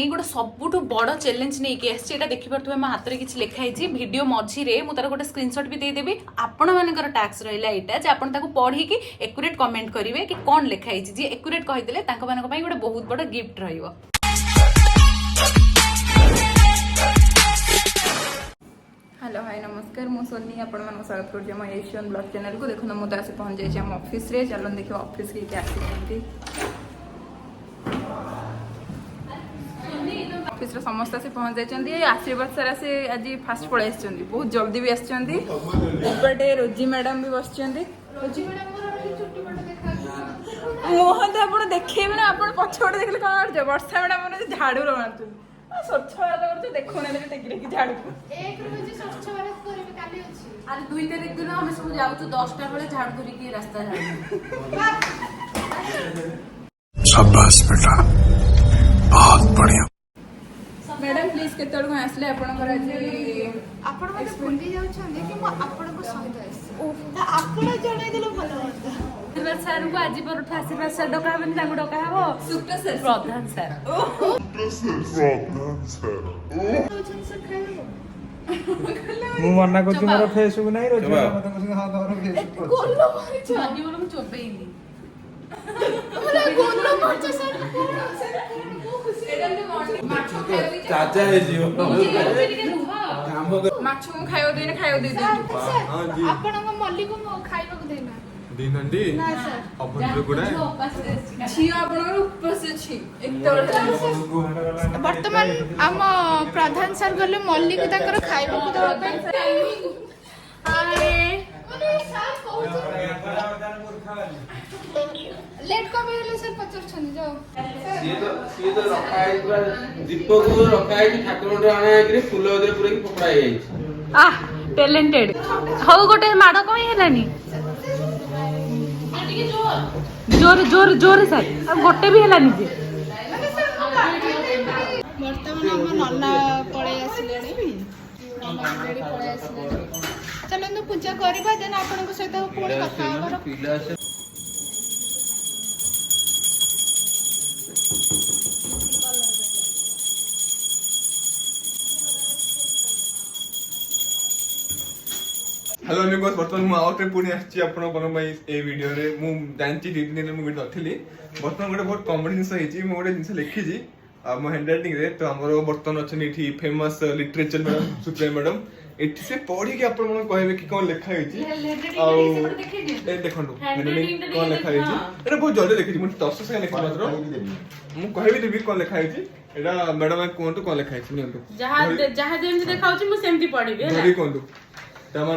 गोटे सबुठ बड़ चैलेंज नहीं आसी देखिपे मो हाथ में किसी लिखाई वीडियो मझे मुझे गोटे स्क्रीनशॉट भी देदेवी आपण मानकर टास्क रहा यहाँ जे आपन पढ़ी एक्यूरेट कमेंट करेंगे कि कौन लिखाई जी एक्यूरेट कहीदेले गोटे बहुत बड़ गिफ्ट रहिबो। हेलो हाय नमस्कार मु सोनी आपण मानक स्वागत करछि हम एशियन ब्लॉग चैनल को। देखो मु तो आसी पहुंच जाइछि हम ऑफिस रे। चलो देखियो ऑफिस के आसी ऑफिस रे समस्त आसी पहुंच जाइछन्ती। आशीर्वाद सर आसी आज फास्ट पळे आछन्ती बहुत जल्दी भी आछन्ती। उपरटे रोजी मैडम भी बसछन्ती। रोजी मैडम को छुट्टी पटे देखा मोहन तो आपण देखैबे ना आपण पछोड देखले कोन जे वर्षा मैडम ने झाड़ू लगातु स्वच्छ भारत करते देखो ना टेकी टेकी झाड़ू एक रोज स्वच्छ भारत करबे काली अछि आज 2 तारिख दिन हम सब जाउछु 10टा बेले झाड़ू धरि के रास्ता झाड़ू। शाबाश बेटा बहुत बढ़िया। मैडम प्लीज केतळ को आसले आपण कर आज आपण मते भूली जाउ छन्ते कि म आपण को सहित आसी त आपण जणै दिलो भलो होता। आशीर्वाद सर को आज पर उठा आशीर्वाद सर डका हबन तांगु डका हबो सुप्त सर प्रधान सर मु मना करछु मोर फेसबुक नाही रोज मते कहि हां तोर फेसबुक गोल्लो मारि छ आजी बोलो म चोबेइनी हमरा गोल्लो मारि छ सर एडम के मॉर्निंग माछो खाइबी चाचा हे जियो काम माछो खाइयो देने खाइयो दे दे हां जी आपण को मल्ली को खाइबा को देना दिनंडी ना सर अपन जो गुडा छी आपण उपवास छी एक वर्तमान हम प्रधान सर गले मल्ली को ताकर खाइबा को दवा हाय माने सर कहू लेट को बेले सर पचर छन जो ये तो रखा है पूरा दीपक को रखा है कि ठाकुर रे आना है कि फूल उधर पूरा की पकड़ा है आह टैलेंटेड हो गोटे माडो कोई हेलानी जोर जोर जोर सर अब गोटे भी हेलानी जे वर्तमान हम नन्ना पळे आसिलेनी नन्ना रेडी पळे आसिलेनी चलो पूजा करबा देन आपन को सहित पुणी कथा हबर। हेलो निकोस बर्तमान मु आउटे पुणी आछि आपण कोन भाई ए वीडियो रे मु जानची दी दिन मु वीडियो अथिली बर्तमान गोटे बहुत कॉमेडी जिंस हेची मु गोटे जिंस लिखि जी मो हैंडराइटिंग रे तो हमरो बर्तमान अछन एठी famous literature madam Supriya madam एठी से पढ़ी के आपण मन कहबे कि कोन लिखा हेची आ ए देखंडु हैंडराइटिंग कोन लिखा हेची एटा बहुत जल्दी लिखि जी मु 10 सेकंड लिखि मात्र मु कहबे देबी कोन लिखा हेची एटा मैडम कोंतु कोन लिखा हेची नियंतु जहा जेमति देखाउची मु सेमति पढिबे धरि कोंतु तमा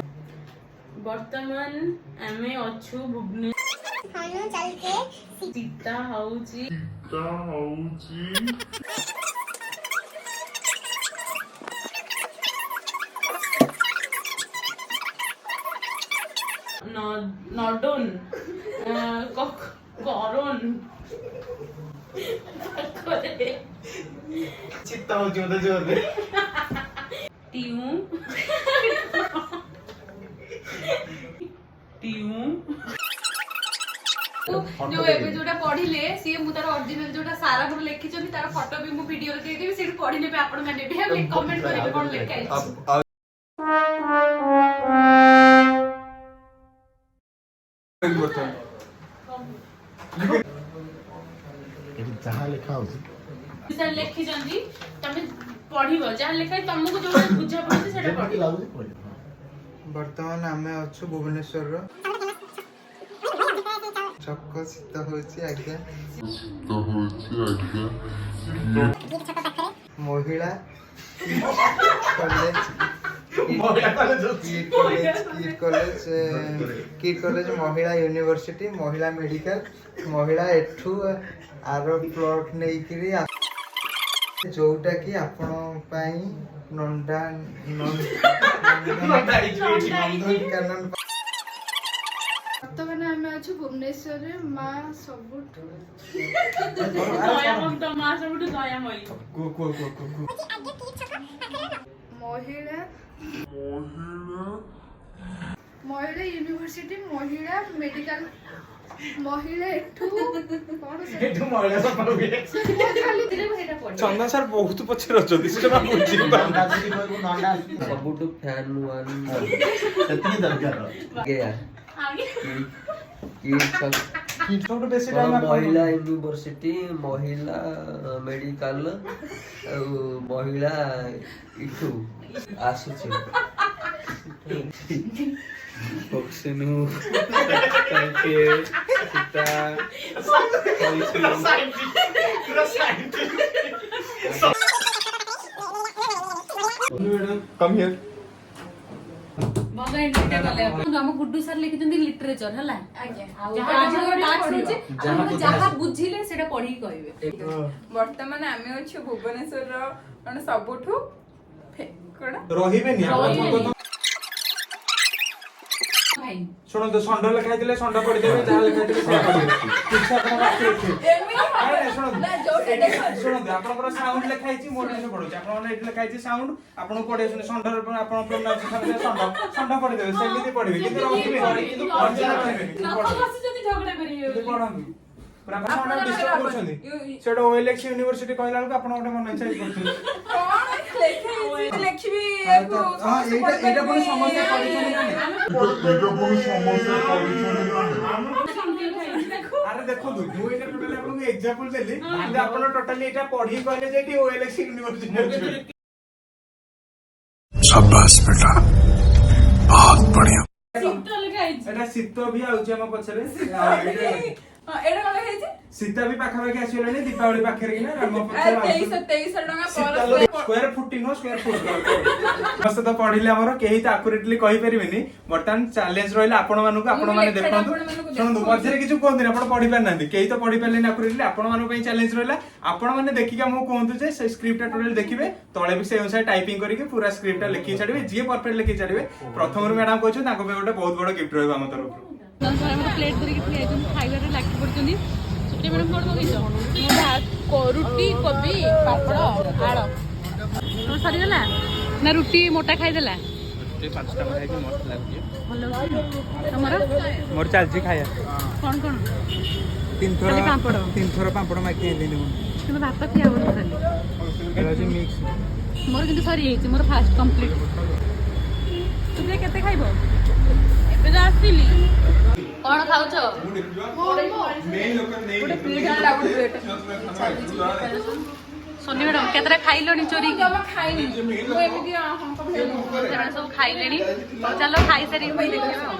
वर्तमान आमे अछु भुवनेश्वर हायो चल के सीता होउची नडोन करन करे चित्ता हो जोदे जोदे टियू जो एबे जोटा पढिले सी मु तार ओरिजिनल जोटा सारा पुर लिखि छथि तार फोटो भी मु वीडियो रे दे देबी सेठी पढि लेबे आपण माने भी कमेंट करिवे कोन लिखाइ जहाँ लिखा होची सर लिखि जंदी तमे पढिबो जहाँ लिखाइ तमको जोटा बुझा पड़े सेटा पढि। वर्तमान आमे अच्छु भुवनेश्वर रो चक्क सीता होची आज्ञा महिला किट कॉलेज महिला यूनिवर्सिटी महिला मेडिकल महिला एठू आरो प्लॉट नै करी जोटा कि आपण पाई नंदा नंदन कानन वर्तमान आमे ଅଛୁ ଭୁବନେଶ୍ୱରରେ ମା ସବୁଠୁ ମହିଳା ମହିଳା ୟୁନିଭର୍ସିଟି ମହିଳା ମେଡିକାଲ ମହିଳା ଏଠୁ କଣ ଏଠୁ ମହିଳା ସଫା ହୁଏ। ଖାଲି ଦିଲେ ସେଇଟା ପଡେ ଚନ୍ଦନ ସାର୍ ବହୁତ ପଛରେ ଅଛନ୍ତି ସେଟା ବୁଝି ସବୁଠୁ ଫ୍ୟାନ୍ ୱାନ୍ ସେତିକି ଦରକାର ସବୁଠୁ ବେଶୀ ଟାଇମ୍ ମହିଳା ୟୁନିଭର୍ସିଟି ମହିଳା ମେଡିକାଲ ଆଉ ମହିଳା ଇଠୁ ଆସୁଛି ବକ୍ସିନୁ ତାଙ୍କେ ସୀତା କମ୍ ହିୟର ଆମ ଗୁଡୁ ସାର୍ ଲେଖିଛନ୍ତି ଲିଟରେଚର ହେଲା ଯାହା ବୁଝିଲେ ସେଇଟା ପଢିକି କହିବେ। ବର୍ତ୍ତମାନ ଆମେ ଅଛୁ ଭୁବନେଶ୍ୱରର ମାନେ ସବୁଠୁ କଣ ରହିବେନି ଭାଇ ଶୁଣନ୍ତୁ ଷଣ୍ଢ ଲେଖା ହେଇଥିଲେ ଷଣ୍ଢ ପଢିଦେବେ ଯାହା ଲେଖା ହେଇଥିଲେ ସେଇଆ ପଢିଦେବେ କିଛି ଆପଣ ଶୁଣନ୍ତୁ ଆପଣଙ୍କର ସାଉଣ୍ଡ ଲେଖା ହେଇଛି ମୋର ଏଠି ପଢୁଛି ଆପଣଙ୍କର ଏଠି ଲେଖା ହେଇଛି ସାଉଣ୍ଡ ଆପଣଙ୍କୁ ପଢି ଆସୁନି ଷଣ୍ଢର ଆପଣ ଷଣ୍ଢ ପଢିଦେବେ ସେମିତି ପଢିବେ କିନ୍ତୁ ରହିବେନି କିନ୍ତୁ ଝଗଡା କରିବେ ପଢନ୍ତୁ ଆପଣ ଡିଷ୍ଟର୍ବ କରୁଛନ୍ତି ସେଟା OLX ୟୁନିଭର୍ସିଟି କହିଲା ବେଳକୁ ଆପଣ ଗୋଟେ ମନ ଇଚ୍ଛା କରୁଛନ୍ତି ଲେଖିବି ଏଇଟା ପୁଣି ସମସ୍ତେ କରିଛନ୍ତି ଆରେ ଦେଖନ୍ତୁ ମୁଁ ଏଇଟା ଟୋଟାଲି ଆପଣଙ୍କୁ ଏକ୍ସାମ୍ପଲ ଦେଲି କିନ୍ତୁ ଆପଣ ଟୋଟାଲି ଏଇଟା ପଢି କହିଲେ ଯେ ଏଠି OLX ୟୁନିଭର୍ସିଟି शाबाश बेटा बहुत बढ़िया ଏଟା ଶୀତ ବି ଆଉଛି ଆମ ପଛରେ ଏଇଟା କଣ ହେଇଛି ସୀତା ବି ପାଖାପାଖି ଆସିଗଲାଣି ଦୀପାବଳି ପାଖରେ କିନା ରାମ 2300 ଟଙ୍କା ସ୍କୋୟାର ଫୁଟ ନୁହଁ ସ୍କୋୟାର ଫୁଟ ସମସ୍ତେ ତ ପଢିଲେ ଆମର କେହି ତ ଆକୁରେଟଲି କହିପାରିବେନି ବର୍ତ୍ତମାନ ଚ୍ୟାଲେଞ୍ଜ ରହିଲା ଆପଣ ମାନଙ୍କୁ ଆପଣ ମାନେ ଦେଖନ୍ତୁ ଶୁଣନ୍ତୁ ମଝିରେ କିଛି କୁହନ୍ତୁନି ଆପଣ ପଢି ପାରିନାହାନ୍ତି କେହି ତ ପଢି ପାରିଲେନି ଆକୁରେଟଲି ଆପଣ ମାନଙ୍କ ପାଇଁ ଚ୍ୟାଲେଞ୍ଜ ରହିଲା ଆପଣ ମାନେ ଦେଖିକି ଆମକୁ କୁହନ୍ତୁ ଯେ ସେ ସ୍କ୍ରିପ୍ଟଟା ଟୋଟାଲି ଦେଖିବେ ତଳେ ବି ସେଇ ଅନୁସାରେ ଟାଇପିଂ କରିକି ପୁରା ସ୍କ୍ରିପ୍ଟଟା ଲେଖିକି ଛାଡ଼ିବେ ଯିଏ ପରଫେକ୍ଟ ଲେଖିକି ଛାଡ଼ିବେ ପ୍ରଥମରୁ ମ୍ୟାଡାମ କହିଛନ୍ତି ତାଙ୍କ ପାଇଁ ଗୋଟେ ବହୁତ ବଡ ଗିଫ୍ଟ ରହିବ ଆମ ତରଫରୁ ପ୍ଲେଟ୍ ଧରିକି ଠିଆ ହେଇଛନ୍ତି ଖାଇବାରେ ଲାଗି ପଡିଛନ୍ତି। ସୁପ୍ରିୟା ମ୍ୟାଡାମ କଣ ମଗେଇଛ? ରୁଟି କୋବି ପାପଡ଼ ଆଳ ତମର ସରିଗଲା ନା ରୁଟି ମୋଟା ଖାଇଦେଲା? ଭଲ ତମର ମୋର ଚାଲିଛି ଖାଇବା କଣ କଣ? ତିନି ପାମ୍ପଡ଼ ଥର ପାମ୍ପଡ଼ ମାଗି ଆଇଲିନି ମୁଁ କିନ୍ତୁ ଭାତ ଖିଆ ହବନି ଖାଲି ମିକ୍ସ ମୋର କିନ୍ତୁ ସରିଯାଇଛି ମୋର ଫାଷ୍ଟ କମ୍ପ୍ଲିଟ୍। ସୁପ୍ରିୟା କେତେ ଖାଇବ? ଏବେ ତ ଆସିଲି କଣ ଖାଉଛ? सोनी मैडम केतरा खाइलोनी चोरी ଖାଇନି ମୁଁ ଏମିତି सब खाइलेनी चलो खाई सारी देखिबा।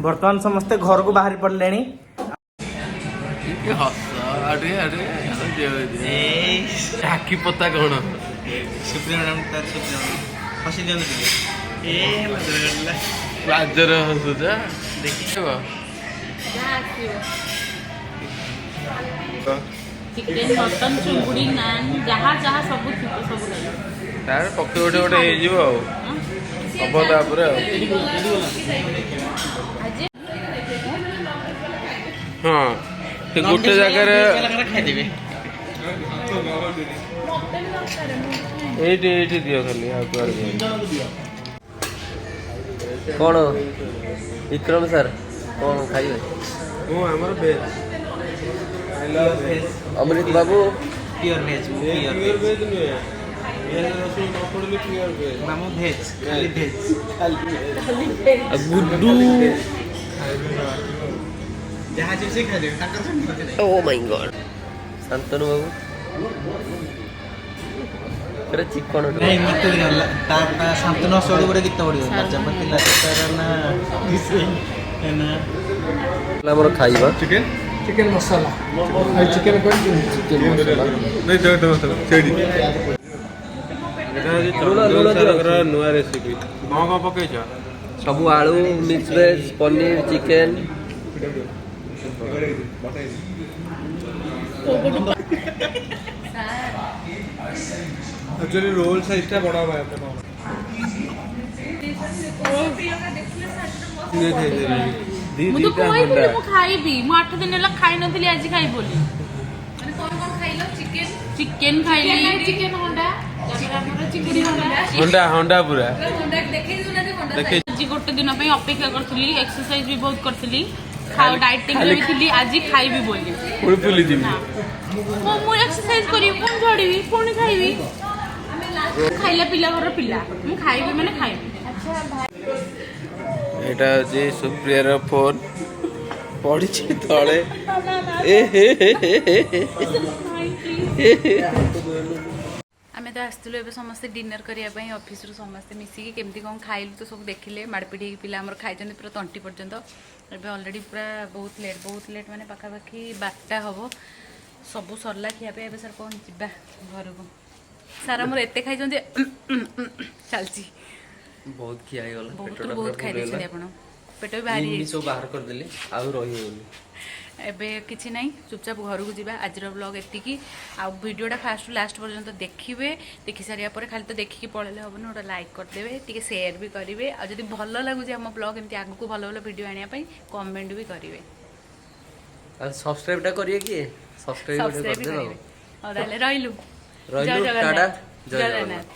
ବର୍ତ୍ତମାନ ସମସ୍ତେ ଘରକୁ ବାହାରି ପଡ଼ିଲେଣି ଆଖି ପତା କଣ ସୁପ୍ରିୟା ମ୍ୟାଡ଼ାମ ତାର ସୁପ୍ରିୟା ହସି ଦିଅନ୍ତୁ ଟିକେ ଲାଜର ହସୁଛ ଦେଖିବ चिकेन मटन चुंगुड़ी नान जहाँ जहाँ सब सब ତାର ପକ୍ଷୀ ଗୋଟେ ଗୋଟେ ହେଇଯିବ ଆଉ ହବ ତାପରେ ଆଉ ହଁ ସେ ଗୋଟେ ଜାଗାରେ ଖାଇଦେବେ ଏଇଠି ଏଇଠି ଦିଅ ଖାଲି ଆଉ କୁଆଡେ କଣ ବିକ୍ରମ ସାର୍ କଣ ଖାଇବେ? ମୁଁ ଆମର ଭେଜ ଅମୃତ ବାବୁ ପିଓର ଭେଜ ପିଓର ଭେଜ ନୁହେଁ ପିଆଜ ରସୁଣ ନ ପଡ଼ିଲେ ପିଓର ଭେଜ ମାମୁ ଭେଜ ଖାଲି ଭେଜ ଗୁଡୁ ଯାହା ଜିନିଷ ଖାଇଦେବେ ତାଙ୍କର ଓ ମାଇ ଗଡ୍ ଶାନ୍ତନୁ ବାବୁ ପୁରା ଚିକଣ ନାଇଁ ଗୀତ ଗଲା ତା ଶାନ୍ତନୁ ସୋଡ଼ି ଗୋଟେ ଗୀତ ପଡ଼ିବ ଲାଜପତି ଲାଜତାର ନା ଆମର ଖାଇବା ଚିକେନ चिकन मसाला चिकन ଚିକେନ ମସଲା ନାଇଁ ଟମାଟୋ ମସଲା ସେଇଠି ଏଟା ନୂଆ ରେସିପି କଣ କଣ ପକେଇଛ? ସବୁ ଆଳୁ mix veg paneer chicken actually roll साइजटा बड़ा हुआ है ये खाई दे रही ମୁଁ ତ କହିଥିଲି ମୁଁ ଖାଇବି। ମୁଁ 8 ଦିନ ହେଲା ଖାଇ ନଥିଲି, ଆଜି ଖାଇବି ବୋଲି। ମାନେ କଣ କଣ ଖାଇଲ? ଚିକେନ ଚିକେନ ଖାଇଲି, ଚିକେନ ହଣ୍ଡା, ତାପରେ ଆମର ଚିଙ୍ଗୁଡ଼ି ହଣ୍ଡା ପୁରା ଦେଖେଇ ଦଉନାହାନ୍ତି ହଣ୍ଡା ଆଜି ଗୋଟେ ଦିନ ପାଇଁ ଅପେକ୍ଷା କରିଥିଲି, ଏକ୍ସରସାଇଜ ବି ବହୁତ କରିଥିଲି, ଡାଇଟିଂ ରେ ବି ଥିଲି, ଆଜି ଖାଇବି ବୋଲି। ପୁଣି ଫୁଲିଯିବି। ମୁଁ ଏକ୍ସରସାଇଜ କରିବି, ପୁଣି ଝଡ଼ିବି, ପୁଣି ଖାଇବି। ଖାଇଲା ପିଲା ଘର ପିଲା, ମୁଁ ଖାଇବି ମାନେ ଖାଇବି। ଏଇଟା ହଉଛି ସୁପ୍ରିୟାର ଫୋନ ପଡ଼ିଛି ତଳେ। ଆମେ ତ ଆସିଥିଲୁ ଏବେ ସମସ୍ତେ ଡିନର କରିବା ପାଇଁ, ଅଫିସରୁ ସମସ୍ତେ ମିଶିକି କେମିତି କ'ଣ ଖାଇଲୁ ତ ସବୁ ଦେଖିଲେ। ମାଡ଼ପିଟି ହେଇକି ପିଲା ଆମର ଖାଇଛନ୍ତି ପୁରା ତଣ୍ଟି ପର୍ଯ୍ୟନ୍ତ। ଏବେ ଅଲରେଡ଼ି ପୁରା ବହୁତ ଲେଟ୍ ମାନେ ପାଖାପାଖି 12ଟା ହେବ। ସବୁ ସରିଲା ଖିଆ ପିଆ, ଏବେ ସାର୍ କ'ଣ ଯିବା ଘରକୁ। ସାର୍ ଆମର ଏତେ ଖାଇଛନ୍ତି ଚାଲିଛି, ବହୁତ ଖିଆ ହେଇଗଲା। ବହୁତ ଖାଇ ଦେଇଛନ୍ତି ଆପଣ, ପେଟ ବି ବାହାରି ଯାଇଛି। ସବୁ ବାହାର କରିଦେଲି, ଆଉ ରହିବନି। ଏବେ କିଛି ନାହିଁ, ଚୁପଚାପ ଘରକୁ ଯିବା। ଆଜିର ବ୍ଲଗ୍ ଏତିକି। ଆଉ ଭିଡ଼ିଓଟା ଫାଷ୍ଟରୁ ଲାଷ୍ଟ ପର୍ଯ୍ୟନ୍ତ ଦେଖିବେ। ଦେଖି ସାରିବା ପରେ ଖାଲି ତ ଦେଖିକି ପଳେଇଲେ ହେବନି, ଗୋଟେ ଲାଇକ୍ କରିଦେବେ, ଟିକେ ସେୟାର ବି କରିବେ। ଆଉ ଯଦି ଭଲ ଲାଗୁଛି ଆମ ବ୍ଲଗ୍, ଏମିତି ଆଗକୁ ଭଲ ଭଲ ଭିଡ଼ିଓ ଆଣିବା ପାଇଁ କମେଣ୍ଟ ବି କରିବେ। ଆଉ ସବସ୍କ୍ରାଇବଟା କରିବେ କି? ସବସ୍କ୍ରାଇବ କରିବେ। ହଉ ତାହେଲେ ରହିଲୁ। ରହିଲୁ, ଜୟ ଟାଟା, ଜଗନ୍ନାଥ। ଜୟ ଜଗନ୍ନାଥ।